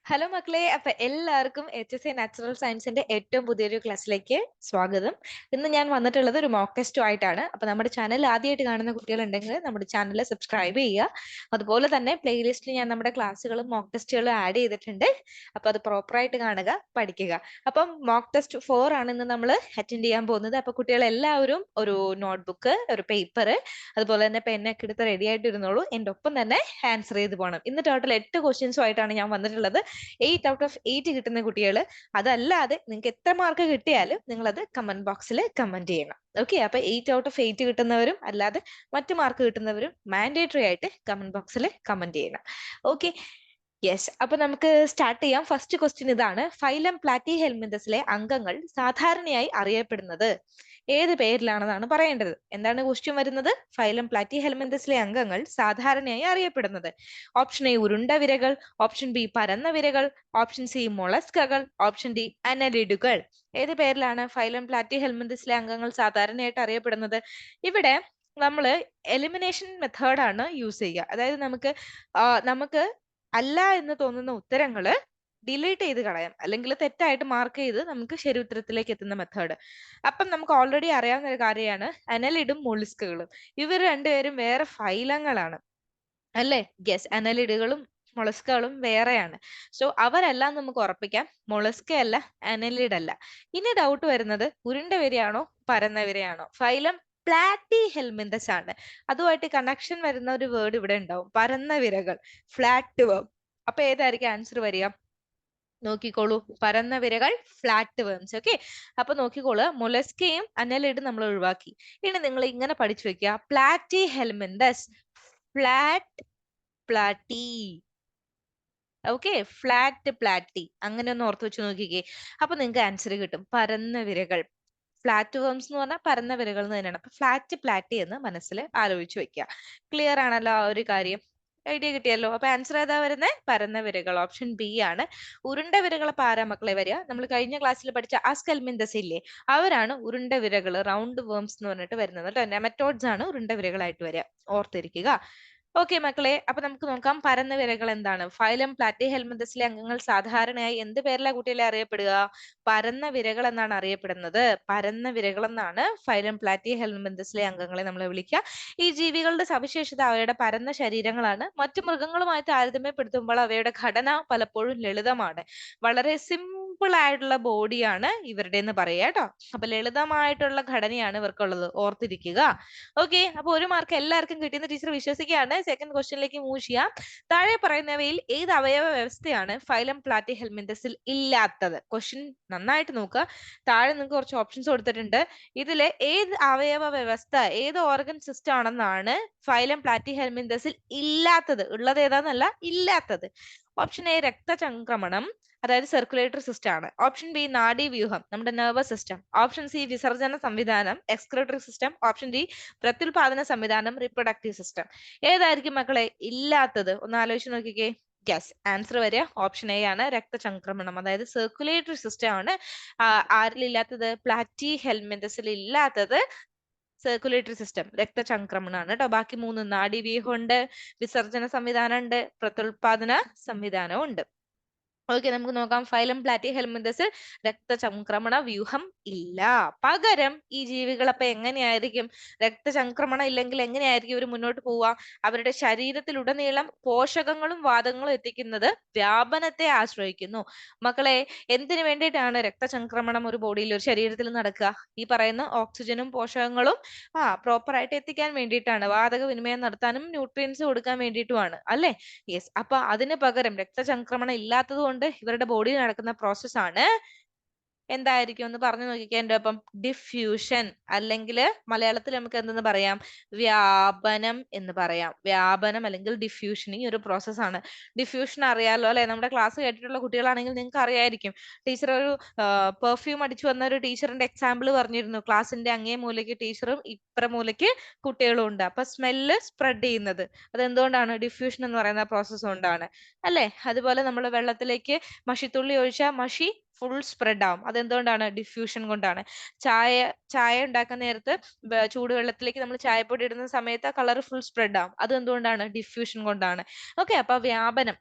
Hello മക്കളെ, അപ്പൊ എല്ലാവർക്കും HSA നാച്ചുറൽ സയൻസിന്റെ ഏറ്റവും പുതിയൊരു ക്ലാസ്സിലേക്ക് സ്വാഗതം. ഇന്ന് ഞാൻ വന്നിട്ടുള്ളത് ഒരു മോക്ക് ടെസ്റ്റും ആയിട്ടാണ്. അപ്പൊ നമ്മുടെ ചാനൽ ആദ്യമായിട്ട് കാണുന്ന കുട്ടികളുണ്ടെങ്കിൽ നമ്മുടെ ചാനൽ സബ്സ്ക്രൈബ് ചെയ്യുക. അതുപോലെ തന്നെ പ്ലേലിസ്റ്റിൽ ഞാൻ നമ്മുടെ ക്ലാസ്സുകളും മോക്ക് ടെസ്റ്റുകളും ആഡ് ചെയ്തിട്ടുണ്ട്. അപ്പൊ അത് പ്രോപ്പറായിട്ട് കാണുക, പഠിക്കുക. അപ്പം മോക്ക് ടെസ്റ്റ് 4 ആണ് ഇന്ന് നമ്മൾ അറ്റൻഡ് ചെയ്യാൻ പോകുന്നത്. അപ്പൊ കുട്ടികൾ എല്ലാവരും ഒരു നോട്ട്ബുക്ക്, ഒരു പേപ്പർ, അതുപോലെ തന്നെ പെന്നൊക്കെ എടുത്ത് റെഡി ആയിട്ട് ഇരുന്നോളൂ. എന്റെ ഒപ്പം തന്നെ ആൻസർ ചെയ്ത് പോകണം. ഇന്ന് ടോട്ടൽ 8 ക്വസ്റ്റ്യൻസും ആയിട്ടാണ് ഞാൻ വന്നിട്ടുള്ളത്. 8 ഔട്ട് ഓഫ് 8 കിട്ടുന്ന കുട്ടികൾ, അതല്ലാതെ നിങ്ങൾക്ക് എത്ര മാർക്ക് കിട്ടിയാലും നിങ്ങൾ അത് കമന്റ് ബോക്സിൽ കമന്റ് ചെയ്യണം. ഓക്കെ, അപ്പൊ 8 ഔട്ട് ഓഫ് 8 കിട്ടുന്നവരും അല്ലാതെ മറ്റു മാർക്ക് കിട്ടുന്നവരും മാൻഡേറ്ററി ആയിട്ട് കമന്റ് ബോക്സിൽ കമന്റ് ചെയ്യണം. Okay, yes. അപ്പൊ നമുക്ക് സ്റ്റാർട്ട് ചെയ്യാം. ഫസ്റ്റ് ക്വസ്റ്റ്യൻ ഇതാണ്: ഫൈലം പ്ലാറ്റിഹെൽമിന്തസിലെ അംഗങ്ങൾ സാധാരണയായി അറിയപ്പെടുന്നത് ഏത് പേരിലാണെന്നാണ് പറയേണ്ടത്. എന്താണ് ക്വസ്റ്റ്യൻ വരുന്നത്? ഫൈലം പ്ലാറ്റിഹെൽമിന്തസിലെ അംഗങ്ങൾ സാധാരണയായി അറിയപ്പെടുന്നത്. ഓപ്ഷൻ എ ഉരുണ്ട വിരകൾ, ഓപ്ഷൻ ബി പരന്ന വിരകൾ, ഓപ്ഷൻ സി മൊളസ്കകൾ, ഓപ്ഷൻ ഡി അനലിഡുകൾ. ഏത് പേരിലാണ് ഫൈലം പ്ലാറ്റിഹെൽമിന്തസിലെ അംഗങ്ങൾ സാധാരണയായിട്ട് അറിയപ്പെടുന്നത്? ഇവിടെ നമ്മൾ എലിമിനേഷൻ മെത്തേഡാണ് യൂസ് ചെയ്യുക. അതായത് നമുക്ക് അല്ല എന്ന് തോന്നുന്ന ഉത്തരങ്ങള് ഡിലീറ്റ് ചെയ്ത് കളയാം, അല്ലെങ്കിൽ തെറ്റായിട്ട് മാർക്ക് ചെയ്ത് നമുക്ക് ശരി ഉത്തരത്തിലേക്ക് എത്തുന്ന മെത്തേഡ്. അപ്പം നമുക്ക് ഓൾറെഡി അറിയാവുന്ന ഒരു കാര്യമാണ് അനലിഡും മൊളിസ്കുകളും. ഇവർ രണ്ടുപേരും വേറെ ഫൈലങ്ങളാണ്, അല്ലേ? യെസ്, അനലിഡുകളും മൊളസ്കുകളും വേറെയാണ്. സോ അവരെല്ലാം നമുക്ക് ഉറപ്പിക്കാം, മൊളസ്ക അല്ല, അനലിഡ് അല്ല. ഇനി ഡൗട്ട് വരുന്നത് ഉരുണ്ട വരെയാണോ പരന്ന വരെയാണോ? ഫൈലം പ്ലാറ്റി ഹെൽമിന്തസ് ആണ്. അതുമായിട്ട് കണക്ഷൻ വരുന്ന ഒരു വേർഡ് ഇവിടെ ഉണ്ടാവും, പരന്ന വിരകൾ, ഫ്ലാറ്റ് വേം. അപ്പൊ ഏതായിരിക്കും ആൻസർ വരിക? നോക്കിക്കോളൂ, പരന്ന വിരകൾ, ഫ്ലാറ്റ് വേംസ്. ഓക്കെ, അപ്പൊ നോക്കിക്കോളൂ, മൊലസ്കയും അനലിഡും നമ്മൾ ഒഴിവാക്കി. ഇനി നിങ്ങൾ ഇങ്ങനെ പഠിച്ചു വെക്കുക: platy helminthes, flat platy. Okay, flat platy, അങ്ങനെ ഒന്ന് ഓർത്ത് വെച്ച് നോക്കിക്കേ. അപ്പൊ നിങ്ങൾക്ക് ആൻസർ കിട്ടും, പരന്ന വിരകൾ. ഫ്ലാറ്റ് വേംസ് എന്ന് പറഞ്ഞാൽ പരന്ന വിരകൾ എന്ന് തന്നെയാണ്. അപ്പൊ ഫ്ലാറ്റ് പ്ലാറ്റി എന്ന് മനസ്സിൽ ആലോചിച്ച് വെക്കുക. ക്ലിയർ ആണല്ലോ ആ ഒരു കാര്യം? ഐഡിയ കിട്ടിയല്ലോ. അപ്പൊ ആൻസർ ഏതാ വരുന്നത്? പരന്ന വിരകൾ, ഓപ്ഷൻ ബി ആണ്. ഉരുണ്ട വിരകൾ അപ്പൊ ആരാ മക്കളെ വരിക? നമ്മൾ കഴിഞ്ഞ ക്ലാസ്സിൽ പഠിച്ച അസ്കൽമിന്തസ് ഇല്ലേ, അവരാണ് ഉരുണ്ട വിരകൾ, റൗണ്ട് വേംസ് എന്ന് പറഞ്ഞിട്ട് വരുന്നത് കേട്ടോ. നെമറ്റോഡ്സ് ആണ് ഉരുണ്ട വിരകളായിട്ട് വരിക, ഓർത്തിരിക്കുക. ഓക്കെ മക്കളെ, അപ്പൊ നമുക്ക് നോക്കാം പരന്ന വിരകൾ എന്താണ്. ഫൈലം പ്ലാറ്റിഹെൽമിന്തസിലെ അംഗങ്ങൾ സാധാരണയായി എന്ത് പേരിലാ കുട്ടികളെ അറിയപ്പെടുക? പരന്ന വിരകൾ എന്നാണ് അറിയപ്പെടുന്നത്. പരന്ന വിരകൾ എന്നാണ് ഫൈലം പ്ലാറ്റിഹെൽമിന്തസിലെ അംഗങ്ങളെ നമ്മൾ വിളിക്കുക. ഈ ജീവികളുടെ സവിശേഷത അവയുടെ പരന്ന ശരീരങ്ങളാണ്. മറ്റു മൃഗങ്ങളുമായി താരതമ്യപ്പെടുത്തുമ്പോൾ അവയുടെ ഘടന പലപ്പോഴും ലളിതമാണ്. വളരെ സിമ്പിൾ ആയിട്ടുള്ള ബോഡിയാണ് ഇവരുടെ എന്ന് പറയാ കേട്ടോ. അപ്പൊ ലളിതമായിട്ടുള്ള ഘടനയാണ് ഇവർക്കുള്ളത്, ഓർത്തിരിക്കുക. ഓക്കെ, അപ്പൊ ഒരു മാർക്ക് എല്ലാവർക്കും കിട്ടിയെന്ന് ടീച്ചർ വിശ്വസിക്കുകയാണ്. സെക്കൻഡ് ക്വസ്റ്റ്യനിലേക്ക് മൂവ് ചെയ്യാം. താഴെ പറയുന്നവയിൽ ഏത് അവയവ വ്യവസ്ഥയാണ് ഫൈലം പ്ലാറ്റിഹെൽമിന്തസിൽ ഇല്ലാത്തത്? ക്വസ്റ്റ്യൻ നന്നായിട്ട് നോക്കുക. താഴെ നിങ്ങൾക്ക് കുറച്ച് ഓപ്ഷൻസ് കൊടുത്തിട്ടുണ്ട്. ഇതിലെ ഏത് അവയവ വ്യവസ്ഥ, ഏത് ഓർഗൻ സിസ്റ്റം ആണെന്നാണ് ഫൈലം പ്ലാറ്റിഹെൽമിന്തസിൽ ഇല്ലാത്തത്? ഉള്ളത് ഏതാന്നല്ല, ഇല്ലാത്തത്. ഓപ്ഷൻ എ രക്തചംക്രമണം, അതായത് സർക്കുലേറ്ററി സിസ്റ്റം ആണ്. ഓപ്ഷൻ ബി നാഡീവ്യൂഹം, നമ്മുടെ നെർവസ് സിസ്റ്റം. ഓപ്ഷൻ സി വിസർജന സംവിധാനം, എക്സ്ക്രിട്ടറി സിസ്റ്റം. ഓപ്ഷൻ ഡി പ്രത്യുൽപാദന സംവിധാനം, റിപ്രൊഡക്റ്റീവ് സിസ്റ്റം. ഏതായിരിക്കും മക്കളെ ഇല്ലാത്തത്? ഒന്ന് ആലോചിച്ച് നോക്കിക്കേ. യെസ്, ആൻസർ വരിക ഓപ്ഷൻ എ ആണ്, രക്തചംക്രമണം, അതായത് സർക്കുലേറ്ററി സിസ്റ്റം ആണ്. ആരിലില്ലാത്തത്? പ്ലാറ്റിഹെൽമിന്തസിൽ ഇല്ലാത്തത് സർക്കുലേറ്ററി സിസ്റ്റം, രക്തചംക്രമണമാണ് കേട്ടോ. ബാക്കി 3 നാഡീവ്യൂഹം ഉണ്ട്, വിസർജന സംവിധാനം ഉണ്ട്, പ്രത്യുൽപാദന സംവിധാനവും ഉണ്ട്. ഓക്കെ, നമുക്ക് നോക്കാം. ഫൈലം പ്ലാറ്റിഹെൽമിന്തസിൽ രക്തചംക്രമണ വ്യൂഹം ഇല്ല. പകരം ഈ ജീവികൾ അപ്പൊ എങ്ങനെയായിരിക്കും? രക്തചംക്രമണം ഇല്ലെങ്കിൽ എങ്ങനെയായിരിക്കും ഇവർ മുന്നോട്ട് പോവുക? അവരുടെ ശരീരത്തിലുടനീളം പോഷകങ്ങളും വാതകങ്ങളും എത്തിക്കുന്നത് വ്യാപനത്തെ ആശ്രയിക്കുന്നു. മക്കളെ, എന്തിനു വേണ്ടിയിട്ടാണ് രക്തചംക്രമണം ഒരു ബോഡിയിൽ, ഒരു ശരീരത്തിൽ നടക്കുക? ഈ പറയുന്ന ഓക്സിജനും പോഷകങ്ങളും പ്രോപ്പർ ആയിട്ട് എത്തിക്കാൻ വേണ്ടിയിട്ടാണ്, വാതക വിനിമയം നടത്താനും ന്യൂട്രിയൻസ് കൊടുക്കാൻ വേണ്ടിയിട്ടുമാണ്, അല്ലെ? യെസ്, അപ്പൊ അതിന് പകരം രക്തചംക്രമണം ഇല്ലാത്തത് കൊണ്ട് ഇവരുടെ ബോഡിയിൽ നടക്കുന്ന പ്രോസസ് ആണ് എന്തായിരിക്കും എന്ന് പറഞ്ഞു നോക്കിക്കേ എന്റെ ഒപ്പം. ഡിഫ്യൂഷൻ, അല്ലെങ്കിൽ മലയാളത്തിൽ നമുക്ക് എന്തെന്ന് പറയാം? വ്യാപനം എന്ന് പറയാം. വ്യാപനം അല്ലെങ്കിൽ ഡിഫ്യൂഷൻ ഈ ഒരു പ്രോസസ് ആണ്. ഡിഫ്യൂഷൻ അറിയാലോ അല്ലെ? നമ്മുടെ ക്ലാസ് കേട്ടിട്ടുള്ള കുട്ടികളാണെങ്കിൽ നിങ്ങൾക്ക് അറിയായിരിക്കും. ടീച്ചർ ഒരു പെർഫ്യൂം അടിച്ചു വന്ന ഒരു ടീച്ചറിന്റെ എക്സാമ്പിൾ പറഞ്ഞിരുന്നു. ക്ലാസ്സിന്റെ അങ്ങേ മൂലയ്ക്ക് ടീച്ചറും ഇപ്പുറ മൂലയ്ക്ക് കുട്ടികളും ഉണ്ട്. അപ്പൊ സ്മെല്ല് സ്പ്രെഡ് ചെയ്യുന്നത് അതെന്തുകൊണ്ടാണ്? ഡിഫ്യൂഷൻ എന്ന് പറയുന്ന പ്രോസസ് കൊണ്ടാണ്, അല്ലെ? അതുപോലെ നമ്മൾ വെള്ളത്തിലേക്ക് മഷിത്തുള്ളി ഒഴിച്ചാൽ മഷി ഫുൾ സ്പ്രെഡ് ആവും. അതെന്തുകൊണ്ടാണ്? ഡിഫ്യൂഷൻ കൊണ്ടാണ്. ചായ ഉണ്ടാക്കുന്ന നേരത്ത് ചൂടുവെള്ളത്തിലേക്ക് നമ്മൾ ചായപ്പൊടി ഇടുന്ന സമയത്ത് ആ കളർ ഫുൾ സ്പ്രെഡ് ആവും. അത് എന്തുകൊണ്ടാണ്? ഡിഫ്യൂഷൻ കൊണ്ടാണ്. ഓക്കെ, അപ്പൊ വ്യാപനം.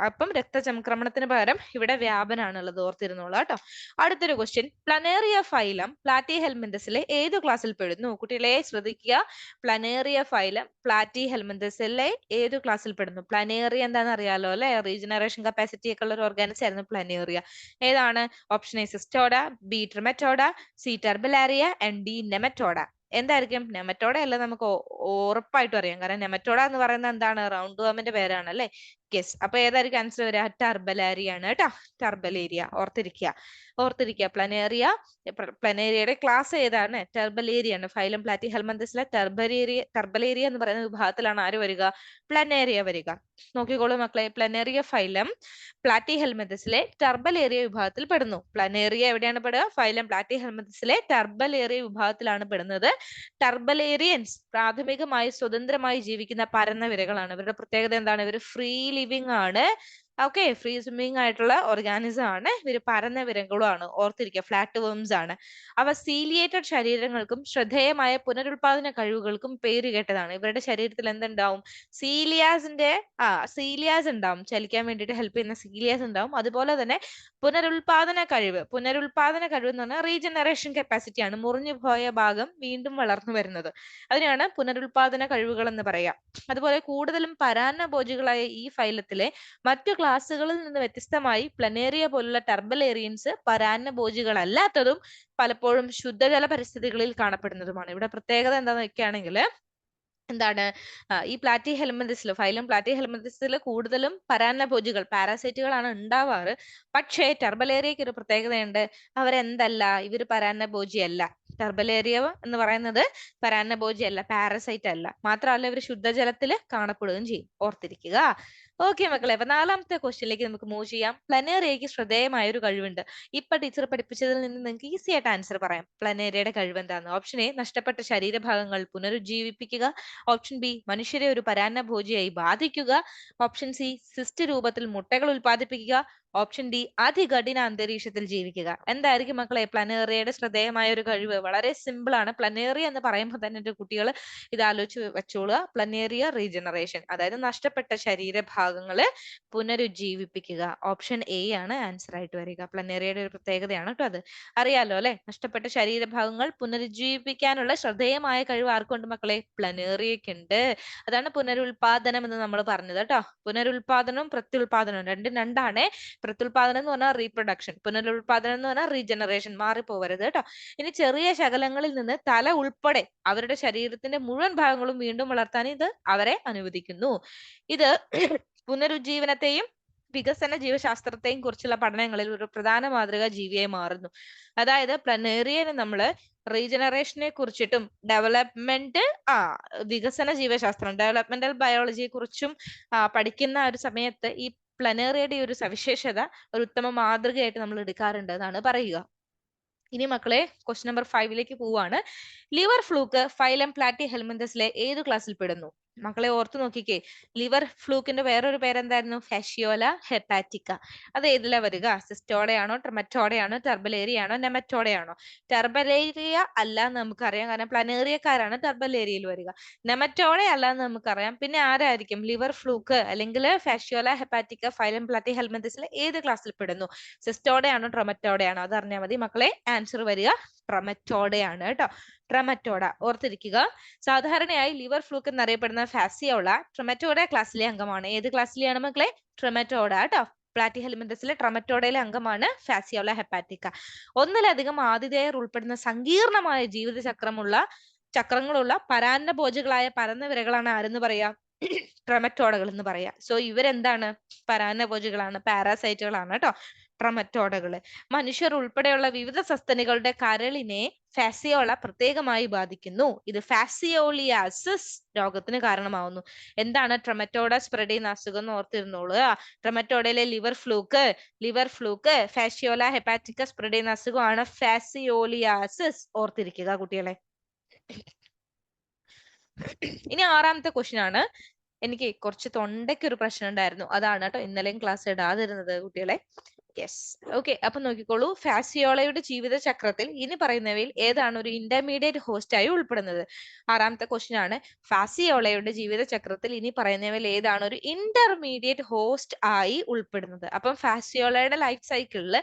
അപ്പം രക്തചംക്രമണത്തിന് പകരം ഇവിടെ വ്യാപനാണുള്ളത്, ഓർത്തിരുന്നോളൂ കേട്ടോ. അടുത്തൊരു ക്വസ്റ്റ്യൻ, പ്ലനേറിയ ഫൈലം പ്ലാറ്റിഹെൽമിന്തസിലെ ഏതു ക്ലാസ്സിൽ പെടുന്നു? കുട്ടികളെ ശ്രദ്ധിക്കുക, പ്ലനേറിയ ഫൈലം പ്ലാറ്റിഹെൽമിന്തസിലെ ഏതു ക്ലാസ്സിൽ പെടുന്നു? പ്ലനേറിയ എന്താണെന്ന് അറിയാലോ അല്ലെ? റീജനറേഷൻ കപ്പാസിറ്റി ഒക്കെ ഉള്ള ഒരു ഓർഗാനിസം ആയിരുന്നു പ്ലനേറിയ. ഏതാണ്? Option A cestoda, B trematoda, C turbellaria and D nematoda. എന്തായിരിക്കും? നെമറ്റോഡ അല്ല, നമുക്ക് ഉറപ്പായിട്ടും അറിയാം. കാരണം നെമറ്റോഡ എന്ന് പറയുന്നത് എന്താണ്? റൗണ്ട് വർമിന്റെ പേരാണ് അല്ലെ? യെസ്. അപ്പൊ ഏതായിരിക്കും ആൻസർ വരിക? ടർബലാരിയ ആണ് കേട്ടോ. ടർബലേരിയ ഓർത്തിരിക്കുക. പ്ലനേറിയയുടെ ക്ലാസ് ഏതാണ്? ടർബലേരിയ ആണ്. ഫൈലം പ്ലാറ്റിഹെൽമിന്തസിലെ ടർബലേരിയ എന്ന് പറയുന്ന വിഭാഗത്തിലാണ് ആര് വരിക? പ്ലനേറിയ വരിക. നോക്കിക്കോളൂ മക്കളെ, പ്ലനേറിയ ഫൈലം പ്ലാറ്റിഹെൽമിന്തസിലെ ടർബലേറിയ വിഭാഗത്തിൽ പെടുന്നു. പ്ലനേറിയ എവിടെയാണ് പെടുക? ഫൈലം പ്ലാറ്റിഹെൽമിന്തസിലെ ടർബലേറിയ വിഭാഗത്തിലാണ് പെടുന്നത്. ടർബലേറിയൻസ് പ്രാഥമികമായി സ്വതന്ത്രമായി ജീവിക്കുന്ന പരന്ന വിരകളാണ്. ഇവരുടെ പ്രത്യേകത എന്താണ്? ഇവർ ഫ്രീ ലിവിംഗ് ആണ്. ഓക്കെ, ഫ്രീ സ്വിമ്മിങ് ആയിട്ടുള്ള ഓർഗാനിസം ആണ്. ഇവർ പരന്ന വിരകളുമാണ്. ഓർത്തിരിക്കുക, ഫ്ലാറ്റ് വേംസ് ആണ്. അവ സീലിയേറ്റഡ് ശരീരങ്ങൾക്കും ശ്രദ്ധേയമായ പുനരുൽപാദന കഴിവുകൾക്കും പേരുകേട്ടതാണ്. ഇവരുടെ ശരീരത്തിൽ എന്തുണ്ടാവും? സീലിയാസ് ഉണ്ടാവും. ചലിക്കാൻ വേണ്ടിയിട്ട് ഹെൽപ്പ് ചെയ്യുന്ന സീലിയാസ് ഉണ്ടാവും. അതുപോലെ തന്നെ പുനരുൽപാദന കഴിവ് എന്ന് പറഞ്ഞാൽ റീജനറേഷൻ കപ്പാസിറ്റി ആണ്. മുറിഞ്ഞു പോയ ഭാഗം വീണ്ടും വളർന്നു വരുന്നത്, അതിനാണ് പുനരുൽപാദന കഴിവുകൾ എന്ന് പറയാം. അതുപോലെ കൂടുതലും പരാന്നഭോജികളായ ഈ ഫൈലത്തിലെ മറ്റു ക്ലാസ്സുകളിൽ നിന്ന് വ്യത്യസ്തമായി പ്ലനേറിയ പോലുള്ള ടർബലേറിയൻസ് പരാന്നഭോജികളല്ലാത്തതും പലപ്പോഴും ശുദ്ധജല പരിസ്ഥിതികളിൽ കാണപ്പെടുന്നതുമാണ്. ഇവിടെ പ്രത്യേകത എന്താണെന്ന് വെക്കുകയാണെങ്കിൽ എന്താണ്? ഈ ഫൈലം പ്ലാറ്റിഹെൽമിന്തസിൽ കൂടുതലും പരാന്നഭോജികൾ, പാരാസൈറ്റുകളാണ് ഉണ്ടാവാറ്. പക്ഷേ ടർബലേറിയക്ക് ഒരു പ്രത്യേകതയുണ്ട്. അവരെന്തല്ല? ഇവർ പരാന്നഭോജി അല്ല. ടർബലേറിയ എന്ന് പറയുന്നത് പരാന്നഭോജി അല്ല, പാരസൈറ്റ് അല്ല. മാത്രമല്ല ഇവർ ശുദ്ധജലത്തിൽ കാണപ്പെടുകയും ചെയ്യും. ഓർത്തിരിക്കുക. ഓക്കെ മക്കളെ, അപ്പൊ നാലാമത്തെ ക്വസ്റ്റ്യനിലേക്ക് നമുക്ക് മൂവ് ചെയ്യാം. പ്ലനേറിയക്ക് ശ്രദ്ധേയമായ ഒരു കഴിവുണ്ട്. ഇപ്പൊ ടീച്ചർ പഠിപ്പിച്ചതിൽ നിന്ന് നിങ്ങൾക്ക് ഈസി ആയിട്ട് ആൻസർ പറയാം. പ്ലനേറിയയുടെ കഴിവ് എന്താന്ന്? ഓപ്ഷൻ എ, നഷ്ടപ്പെട്ട ശരീരഭാഗങ്ങൾ പുനരുജ്ജീവിപ്പിക്കുക. ഓപ്ഷൻ ബി, മനുഷ്യരെ ഒരു പരാന്നഭോജിയായി ബാധിക്കുക. ഓപ്ഷൻ സി, സിസ്റ്റ് രൂപത്തിൽ മുട്ടകൾ ഉൽപ്പാദിപ്പിക്കുക. ഓപ്ഷൻ ഡി, അതികഠിന അന്തരീക്ഷത്തിൽ ജീവിക്കുക. എന്തായിരിക്കും മക്കളെ പ്ലനേറിയയുടെ ശ്രദ്ധേയമായ ഒരു കഴിവ്? വളരെ സിമ്പിൾ ആണ്. പ്ലനേറിയ എന്ന് പറയുമ്പോൾ തന്നെ എന്റെ കുട്ടികൾ ഇത് ആലോചിച്ച് വെച്ചോളുക. പ്ലനേറിയ റീജനറേഷൻ, അതായത് നഷ്ടപ്പെട്ട ശരീരഭാഗങ്ങള് പുനരുജ്ജീവിപ്പിക്കുക. ഓപ്ഷൻ എ ആണ് ആൻസർ ആയിട്ട് വരിക. പ്ലനേറിയയുടെ ഒരു പ്രത്യേകതയാണ് കേട്ടോ അത്. അറിയാലോ അല്ലെ? നഷ്ടപ്പെട്ട ശരീരഭാഗങ്ങൾ പുനരുജ്ജീവിപ്പിക്കാനുള്ള ശ്രദ്ധേയമായ കഴിവ് ആർക്കുണ്ട് മക്കളെ? പ്ലനേറിയക്കുണ്ട്. അതാണ് പുനരുൽപാദനം എന്ന് നമ്മൾ പറഞ്ഞത് കേട്ടോ. പുനരുൽപാദനവും പ്രത്യുൽപാദനവും രണ്ടും രണ്ടാണ്. പ്രത്യുൽപാദനം എന്ന് പറഞ്ഞാൽ റീപ്രൊഡക്ഷൻ, പുനരുൽപാദനം എന്ന് പറഞ്ഞാൽ റീജനറേഷൻ. മാറിപ്പോവരുത് കേട്ടോ. ഇനി ചെറിയ ശകലങ്ങളിൽ നിന്ന് തല ഉൾപ്പെടെ അവരുടെ ശരീരത്തിന്റെ മുഴുവൻ ഭാഗങ്ങളും വീണ്ടും വളർത്താൻ ഇത് അവരെ അനുവദിക്കുന്നു. ഇത് പുനരുജ്ജീവനത്തെയും വികസന ജീവശാസ്ത്രത്തെയും കുറിച്ചുള്ള പഠനങ്ങളിൽ ഒരു പ്രധാന മാതൃകാ ജീവിയായി മാറുന്നു. അതായത് പ്ലനേറിയനെ നമ്മള് റീജനറേഷനെ കുറിച്ചിട്ടും വികസന ജീവശാസ്ത്രം, ഡെവലപ്മെന്റൽ ബയോളജിയെ കുറിച്ചും പഠിക്കുന്ന ഒരു സമയത്ത് ഈ പ്ലനേറിയയുടെ ഒരു സവിശേഷത ഒരു ഉത്തമ മാതൃകയായിട്ട് നമ്മൾ എടുക്കാറുണ്ട് എന്നാണ് പറയുക. ഇനി മക്കളെ ക്വസ്റ്റ്യൻ നമ്പർ 5ലേക്ക് പോവാണ്. ലിവർ ഫ്ലൂക്ക് ഫൈലം പ്ലാറ്റിഹെൽമിന്തസിലെ ഏതു ക്ലാസ്സിൽ പെടുന്നു? മക്കളെ ഓർത്തു നോക്കിക്കേ, ലിവർ ഫ്ലൂക്കിന്റെ വേറൊരു പേരെന്തായിരുന്നു? ഫാഷിയോല ഹെപ്പാറ്റിക്ക. അത് ഏതിലാ വരിക? സിസ്റ്റോഡയാണോ, ട്രമറ്റോഡയാണോ, ടർബലേറിയ ആണോ, നെമറ്റോഡയാണോ? ടർബലേറിയ അല്ല എന്ന് നമുക്കറിയാം, കാരണം പ്ലനേറിയക്കാരാണ് ടർബലേറിയയിൽ വരിക. നെമറ്റോഡ അല്ല എന്ന് നമുക്കറിയാം. പിന്നെ ആരായിരിക്കും? ലിവർ ഫ്ലൂക്ക് അല്ലെങ്കിൽ ഫാഷിയോല ഹെപ്പാറ്റിക്ക ഫൈലം പ്ലാറ്റിഹെൽമിന്തസിലെ ഏത് ക്ലാസ്സിൽ പെടുന്നു? സിസ്റ്റോഡയാണോ, ട്രമറ്റോഡയാണോ? അത് അറിഞ്ഞാൽ മതി മക്കളെ. ആൻസർ വരിക ട്രമറ്റോഡയാണ് കേട്ടോ. ട്രമറ്റോഡ ഓർത്തിരിക്കുക. സാധാരണയായി ലിവർ ഫ്ലൂക്ക് എന്നറിയപ്പെടുന്ന ഫാസിയോള ട്രമറ്റോഡ ക്ലാസ്സിലെ അംഗമാണ്. ഏത് ക്ലാസ്സിലെയാണ് മക്കളെ? ട്രമറ്റോഡ കേട്ടോ. പ്ലാറ്റിഹെൽമിന്തസിലെ ട്രമറ്റോഡയിലെ അംഗമാണ് ഫാസിയോള ഹെപ്പാറ്റിക്ക. ഒന്നിലധികം ആതിഥേയർ ഉൾപ്പെടുന്ന സങ്കീർണമായ ചക്രങ്ങളുള്ള പരാന്നഭോജികളായ പരന്ന വിരകളാണ് ആരെന്ന് പറയാ? ട്രമറ്റോഡകൾ എന്ന് പറയാ. സോ ഇവരെന്താണ്? പരാന്നഭോജികളാണ്, പാരാസൈറ്റുകളാണ് കേട്ടോ ട്രമറ്റോഡകള്. മനുഷ്യർ ഉൾപ്പെടെയുള്ള വിവിധ സസ്തനികളുടെ കരളിനെ ഫാസിയോള പ്രത്യേകമായി ബാധിക്കുന്നു. ഇത് ഫാസിയോളിയാസിസ് രോഗത്തിന് കാരണമാവുന്നു. എന്താണ് ട്രമറ്റോഡ സ്പ്രെഡ് ചെയ്യുന്ന അസുഖം എന്ന് ഓർത്തിരുന്നോളൂ. ട്രമറ്റോഡയിലെ ലിവർ ഫ്ലൂക്ക് ഫാസിയോല ഹെപ്പാറ്റിക്ക സ്പ്രെഡ് ചെയ്യുന്ന അസുഖമാണ് ഫാസിയോളിയാസിസ്. ഓർത്തിരിക്കുക കുട്ടികളെ. ഇനി ആറാമത്തെ ക്വസ്റ്റ്യൻ ആണ്. എനിക്ക് കുറച്ച് തൊണ്ടയ്ക്ക് ഒരു പ്രശ്നം ഉണ്ടായിരുന്നു, അതാണ് കേട്ടോ ഇന്നലെയും ക്ലാസ് ഇടാതിരുന്നത് കുട്ടികളെ. യെസ്. ഓക്കെ, അപ്പൊ നോക്കിക്കോളൂ, ഫാസിയോളയുടെ ജീവിത ചക്രത്തിൽ ഇനി പറയുന്നവയിൽ ഏതാണ് ഒരു ഇന്റർമീഡിയറ്റ് ഹോസ്റ്റ് ആയി ഉൾപ്പെടുന്നത്? ആറാമത്തെ ക്വസ്റ്റ്യൻ ആണ്, ഫാസിയോളയുടെ ജീവിത ചക്രത്തിൽ ഇനി പറയുന്നവയിൽ ഏതാണ് ഒരു ഇന്റർമീഡിയറ്റ് ഹോസ്റ്റ് ആയി ഉൾപ്പെടുന്നത്? അപ്പം ഫാസിയോളയുടെ ലൈഫ് സൈക്കിളിൽ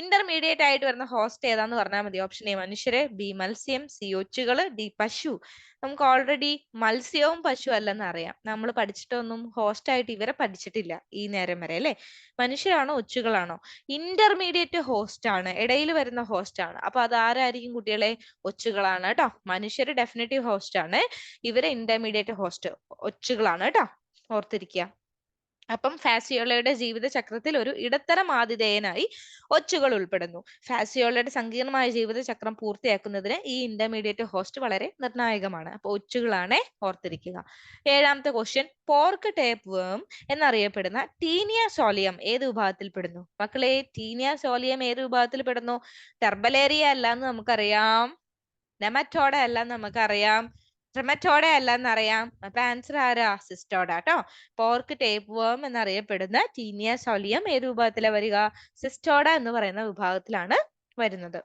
ഇന്റർമീഡിയറ്റ് ആയിട്ട് വരുന്ന ഹോസ്റ്റ് ഏതാന്ന് പറഞ്ഞാൽ മതി. ഓപ്ഷൻ എ മനുഷ്യര്, ബി മത്സ്യം, സി ഒച്ചുകള്, ഡി പശു. നമുക്ക് ഓൾറെഡി മത്സ്യവും പശു അല്ലെന്ന് അറിയാം. നമ്മൾ പഠിച്ചിട്ടൊന്നും ഹോസ്റ്റ് ആയിട്ട് ഇവരെ പഠിച്ചിട്ടില്ല ഈ നേരം വരെ അല്ലെ. മനുഷ്യരാണോ ഒച്ചുകളാണോ? ഇന്റർമീഡിയറ്റ് ഹോസ്റ്റ് ആണ്, ഇടയിൽ വരുന്ന ഹോസ്റ്റ് ആണ്. അപ്പൊ അത് ആരായിരിക്കും കുട്ടികളെ? ഒച്ചുകളാണ് കേട്ടോ. മനുഷ്യർ ഡെഫിനറ്റീവ് ഹോസ്റ്റ് ആണ്, ഇവര് ഇന്റർമീഡിയറ്റ് ഹോസ്റ്റ് ഒച്ചുകളാണ് കേട്ടോ, ഓർത്തിരിക്കുക. അപ്പം ഫാസിയോളയുടെ ജീവിത ചക്രത്തിൽ ഒരു ഇടത്തരം ആതിഥേയനായി ഒച്ചുകൾ ഉൾപ്പെടുന്നു. ഫാസിയോളയുടെ സങ്കീർണമായ ജീവിത ചക്രം പൂർത്തിയാക്കുന്നതിന് ഈ ഇന്റർമീഡിയറ്റ് ഹോസ്റ്റ് വളരെ നിർണായകമാണ്. അപ്പൊ ഒച്ചുകളാണ്, ഓർത്തിരിക്കുക. ഏഴാമത്തെ ക്വസ്റ്റ്യൻ, പോർക്ക് ടേപ്പ് വേം എന്നറിയപ്പെടുന്ന ടീനിയ സോളിയം ഏത് വിഭാഗത്തിൽ പെടുന്നു? മക്കളെ, ടീനിയ സോളിയം ഏത് വിഭാഗത്തിൽ പെടുന്നു? ടെർബലേറിയ അല്ല എന്ന് നമുക്കറിയാം, നെമറ്റോഡ അല്ല എന്ന് നമുക്കറിയാം, ട്രിമറ്റോഡ അല്ല എന്നറിയാം. അപ്പൊ ആൻസർ ആരാ? സിസ്റ്റോഡ കേട്ടോ. പോർക്ക് ടേപ്പ് വേം എന്നറിയപ്പെടുന്ന ടീനിയ സോളിയം ഏത് വിഭാഗത്തിലാണ് വരിക? സിസ്റ്റോഡ എന്ന് പറയുന്ന വിഭാഗത്തിലാണ് വരുന്നത്.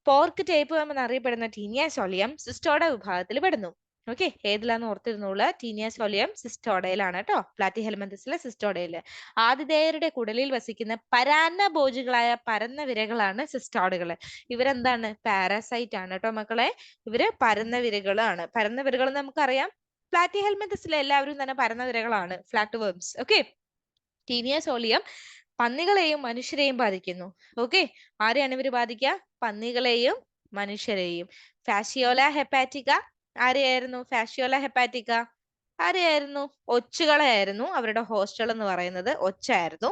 പോർക്ക് ടേപ്പ് വേം എന്നറിയപ്പെടുന്ന ടീനിയ സോളിയം സിസ്റ്റോഡ വിഭാഗത്തിൽ പെടുന്നു. ഓക്കെ, ഏതിലാന്ന് ഓർത്തിരുന്നുള്ള, ടീനിയ സോളിയം സിസ്റ്റോഡയിലാണ് കേട്ടോ, പ്ലാറ്റി ഹെൽമന്തസിലെ സിസ്റ്റോഡയില്. ആതിഥേയരുടെ കുടലിൽ വസിക്കുന്ന പരാന്നഭോജികളായ പരന്ന വിരകളാണ് സിസ്റ്റോഡുകൾ. ഇവരെന്താണ്? പാരാസൈറ്റ് ആണ് കേട്ടോ മക്കളെ. ഇവര് പരന്ന വിരകളാണ്. പരന്ന വിരകൾ നമുക്കറിയാം, പ്ലാറ്റി ഹെൽമന്തസിലെ എല്ലാവരും തന്നെ പരന്ന വിരകളാണ്, ഫ്ലാറ്റ് വേംസ്. ഓക്കെ, ടീനിയ സോളിയം പന്നികളെയും മനുഷ്യരെയും ബാധിക്കുന്നു. ഓക്കെ, ആരെയാണ് ഇവര് ബാധിക്കുക? പന്നികളെയും മനുഷ്യരെയും. ഫാഷിയോല ഹെപ്പാറ്റിക്ക ആരെയായിരുന്നു? ഫാഷിയോല ഹെപ്പാറ്റിക്ക ആരെയായിരുന്നു? ഒച്ചുകളെയായിരുന്നു. അവരുടെ ഹോസ്റ്റൽ എന്ന് പറയുന്നത് ഒച്ചായിരുന്നു.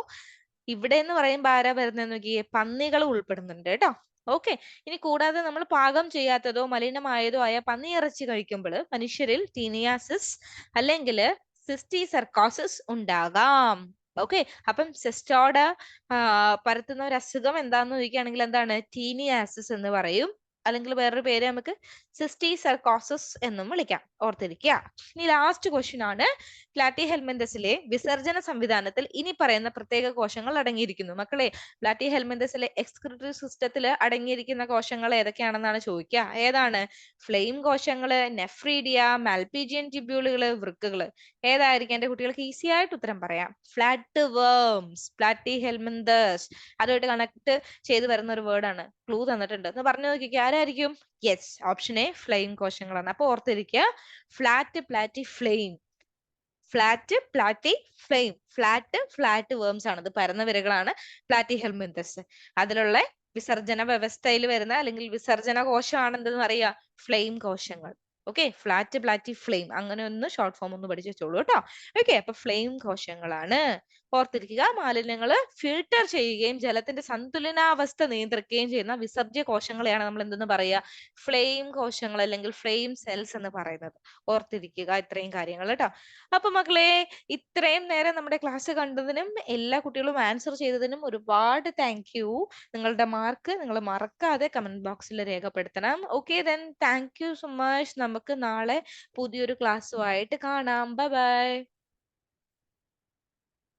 ഇവിടെ എന്ന് പറയുമ്പോൾ ആരാ വരുന്നത് നോക്കിയേ? പന്നികൾ ഉൾപ്പെടുന്നുണ്ട് കേട്ടോ. ഓക്കെ, ഇനി കൂടാതെ നമ്മൾ പാകം ചെയ്യാത്തതോ മലിനമായതോ ആയ പന്നിയിറച്ചി കഴിക്കുമ്പോൾ മനുഷ്യരിൽ ടീനിയാസിസ് അല്ലെങ്കിൽ സിസ്റ്റിസെർക്കോസിസ് ഉണ്ടാകാം. ഓക്കെ, അപ്പം സിസ്റ്റോഡ് പരത്തുന്ന ഒരു അസുഖം എന്താന്ന് ചോദിക്കുകയാണെങ്കിൽ എന്താണ്? ടീനിയാസിസ് എന്ന് പറയും, അല്ലെങ്കിൽ വേറൊരു പേര് നമുക്ക് സിസ്റ്റിസെർക്കോസിസ് എന്നും വിളിക്കാം, ഓർത്തിരിക്കുക. ഇനി ലാസ്റ്റ് ക്വസ്റ്റ്യൻ ആണ്, പ്ലാറ്റി ഹെൽമന്തസിലെ വിസർജന സംവിധാനത്തിൽ ഇനി പറയുന്ന പ്രത്യേക കോശങ്ങൾ അടങ്ങിയിരിക്കുന്നു. മക്കളെ, പ്ലാറ്റി ഹെൽമന്തസിലെ എക്സ്ക്രിറ്ററി സിസ്റ്റത്തിൽ അടങ്ങിയിരിക്കുന്ന കോശങ്ങൾ ഏതൊക്കെയാണെന്നാണ് ചോദിക്കുക. ഏതാണ്? ഫ്ലെയിം കോശങ്ങള്, നെഫ്രീഡിയ, മാൽപീജിയൻ ട്യൂബ്യൂളുകള്, വൃക്കുകള്. ഏതായിരിക്കും? എന്റെ കുട്ടികൾക്ക് ഈസി ആയിട്ട് ഉത്തരം പറയാം. Flat worms, platy helminthes. അതുമായിട്ട് കണക്ട് ചെയ്ത് വരുന്ന ഒരു വേർഡ് ആണ്. ക്ലൂ തന്നിട്ടുണ്ട് എന്ന് പറഞ്ഞു നോക്കിക്കുക, ആരായിരിക്കും? യെസ്, ഓപ്ഷൻ എ ഫ്ലെയിം കോശങ്ങളാണ്. അപ്പൊ ഓർത്തിരിക്കുക, flat platy flame, flat platy flame, flat worms ആണ്. ഇത് പരന്ന വിരകളാണ്, പ്ലാറ്റി ഹെൽമിന്തസ്. അതിലുള്ള വിസർജന വ്യവസ്ഥയിൽ വരുന്ന അല്ലെങ്കിൽ വിസർജന കോശമാണ് എന്തെന്ന് പറയാ? ഫ്ലെയിം കോശങ്ങൾ. ഓക്കെ, ഫ്ലാറ്റ് പ്ലാറ്റി ഫ്ലെയിം, അങ്ങനെ ഒന്ന് ഷോർട്ട് ഫോം ഒന്ന് പഠിച്ചു വെച്ചോളൂ കേട്ടോ. ഓക്കെ, അപ്പൊ ഫ്ലെയിം കോശങ്ങളാണ്. ഓർത്തിരിക്കുക, മാലിന്യങ്ങൾ ഫിൽട്ടർ ചെയ്യുകയും ജലത്തിന്റെ സന്തുലനാവസ്ഥ നിയന്ത്രിക്കുകയും ചെയ്യുന്ന വിസർജ്യ കോശങ്ങളെയാണ് നമ്മൾ എന്തെന്ന് പറയുക? ഫ്ലെയിം കോശങ്ങൾ അല്ലെങ്കിൽ ഫ്ലെയിം സെൽസ് എന്ന് പറയുന്നത്. ഓർത്തിരിക്കുക ഇത്രയും കാര്യങ്ങൾ കേട്ടോ. അപ്പൊ മക്കളെ, ഇത്രയും നേരം നമ്മുടെ ക്ലാസ് കണ്ടതിനും എല്ലാ കുട്ടികളും ആൻസർ ചെയ്തതിനും ഒരുപാട് താങ്ക് യു. നിങ്ങളുടെ മാർക്ക് നിങ്ങൾ മറക്കാതെ കമന്റ് ബോക്സിൽ രേഖപ്പെടുത്തണം. Okay, then thank you so much. നമുക്ക് നാളെ പുതിയൊരു ക്ലാസ്സുമായിട്ട് കാണാം. Bye bye.